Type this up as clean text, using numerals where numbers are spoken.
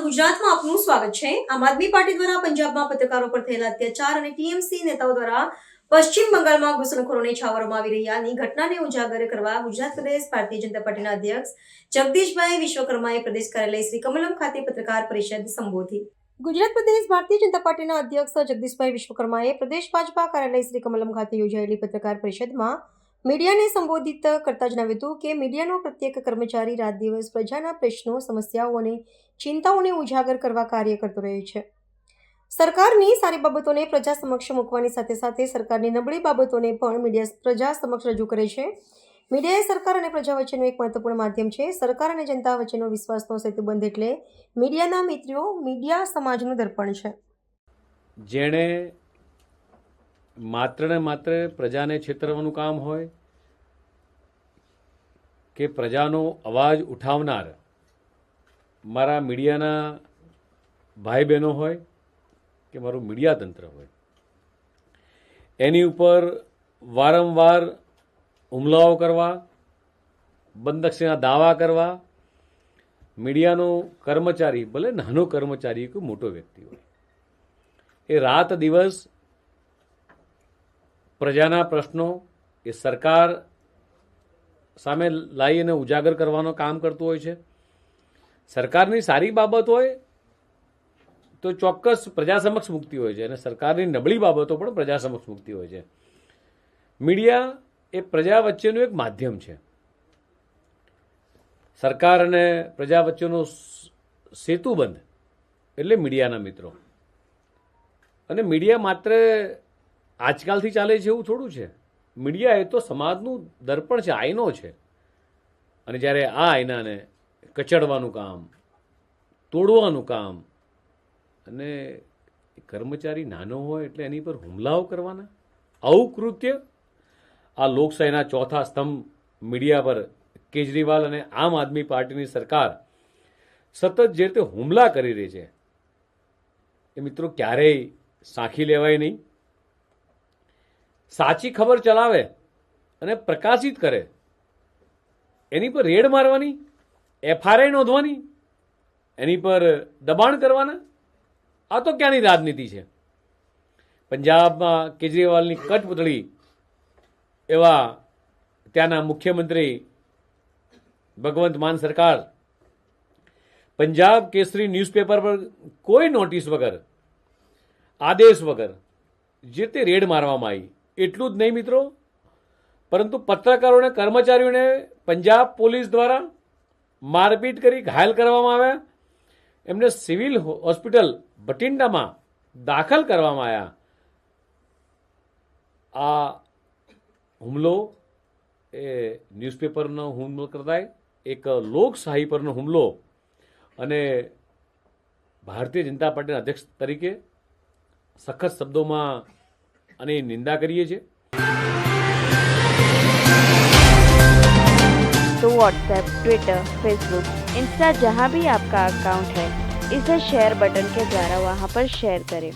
ગુજરાતમાં આપનું સ્વાગત છે। આમ આદમી પાર્ટી દ્વારા પંજાબમાં પત્રકારો પર થયેલા અત્યાચાર અને ટીએમસી નેતાઓ દ્વારા પશ્ચિમ બંગાળમાં ઘૂસણખોરોને છાવરવામાં આવી રહ્યાની ઘટનાને ઉજાગર કરવા ગુજરાત પ્રદેશ ભારતીય જનતા પાર્ટીના અધ્યક્ષ જગદીશભાઈ વિશ્વકર્માએ પ્રદેશ કાર્યાલય શ્રી કમલમ ખાતે પત્રકાર પરિષદ સંબોધી। ગુજરાત પ્રદેશ ભારતીય જનતા પાર્ટીના અધ્યક્ષ જગદીશભાઈ વિશ્વકર્માએ પ્રદેશ ભાજપા કાર્યાલય શ્રી કમલમ ખાતે યોજાયેલી પત્રકાર પરિષદમાં મીડિયાને સંબોધિત કરતા જણાવ્યું હતું કે મીડિયાનો પ્રત્યેક કર્મચારી રાત દિવસ પ્રજાના પ્રશ્નો, સમસ્યાઓ અને ચિંતાઓને ઉજાગર કરવા કાર્ય કરતો રહે છે। સરકારની સારી બાબતોને પ્રજા સમક્ષ મૂકવાની સાથે સાથે સરકારની નબળી બાબતોને પણ મીડિયા પ્રજા સમક્ષ રજૂ કરે છે। મીડિયા એ સરકાર અને પ્રજા વચ્ચેનું એક મહત્વપૂર્ણ માધ્યમ છે। સરકાર અને જનતા વચ્ચેનો વિશ્વાસનો સેતુબંધ એટલે મીડિયાના મિત્રો મીડિયા સમાજનું દર્પણ છે। જેણે માત્ર ને માત્ર પ્રજાને છેતરવાનું કામ હોય કે પ્રજાનો અવાજ ઉઠાવનાર મારા મીડિયાના ભાઈ બહેનો હોય કે મારું મીડિયા તંત્ર હોય, એની ઉપર વારંવાર હુમલાઓ કરવા, બંદક્ષીના દાવા કરવા, મીડિયાનો કર્મચારી ભલે નાનો કર્મચારી કે મોટો વ્યક્તિ હોય, એ રાત દિવસ પ્રજાના પ્રશ્નો એ સરકાર સામે લાવી અને ઉજાગર કરવાનું કામ કરતું હોય છે। સરકારની સારી બાબત હોય તો ચોક્કસ પ્રજા સમક્ષ મૂકતી હોય છે અને સરકારની નબળી બાબતો પણ પ્રજા સમક્ષ મૂકતી હોય છે। મીડિયા એ પ્રજા વચ્ચેનું એક માધ્યમ છે। સરકાર અને પ્રજા વચ્ચેનો સેતુબંધ એટલે મીડિયાના મિત્રો। અને મીડિયા માત્ર આજકાલથી ચાલે છે એવું થોડું છે। મીડિયા એ તો સમાજનું દર્પણ છે, આઈનો છે। અને જ્યારે આ આઈનાને કચડવાનું કામ, તોડવાનું કામ, અને કર્મચારી નાનો હોય એટલે એની પર હુમલાઓ કરવાના, આવું કૃત્ય આ લોકશાહીના ચોથા સ્તંભ મીડિયા પર કેજરીવાલ અને આમ આદમી પાર્ટીની સરકાર સતત જે રીતે હુમલા કરી રહી છે એ મિત્રો ક્યારેય સાંખી લેવાય નહીં। સાચી ખબર ચલાવે અને પ્રકાશિત કરે એની પર રેડ મારવાની, એફઆરઆઈ નોંધવાની, એની પર દબાણ કરવાના, આ તો ક્યાંની રાજનીતિ છે? પંજાબમાં કેજરીવાલની કઠપૂતળી એવા ત્યાંના મુખ્યમંત્રી ભગવંત માન સરકાર પંજાબ કેસરી ન્યૂઝપેપર પર કોઈ નોટિસ વગર, આદેશ વગર જે તે રેડ મારવામાં આવી। એટલું જ નહીં મિત્રો, પરંતુ પત્રકારોને, કર્મચારીઓને પંજાબ પોલીસ દ્વારા મારપીટ કરી ઘાયલ કરવામાં આવ્યા, એમને સિવિલ હોસ્પિટલ બઠિંડામાં દાખલ કરવામાં આવ્યા। આ હુમલો એ ન્યૂઝપેપરનો હુમલો કરતા એક લોકશાહી પરનો હુમલો, અને ભારતીય જનતા પાર્ટીના અધ્યક્ષ તરીકે સખત શબ્દોમાં અને નિંદા કરીએ છીએ। तो व्हाट्सएप, ट्विटर, फेसबुक, इंस्टा जहाँ भी आपका अकाउंट है, इसे शेयर बटन के द्वारा वहाँ पर शेयर करें।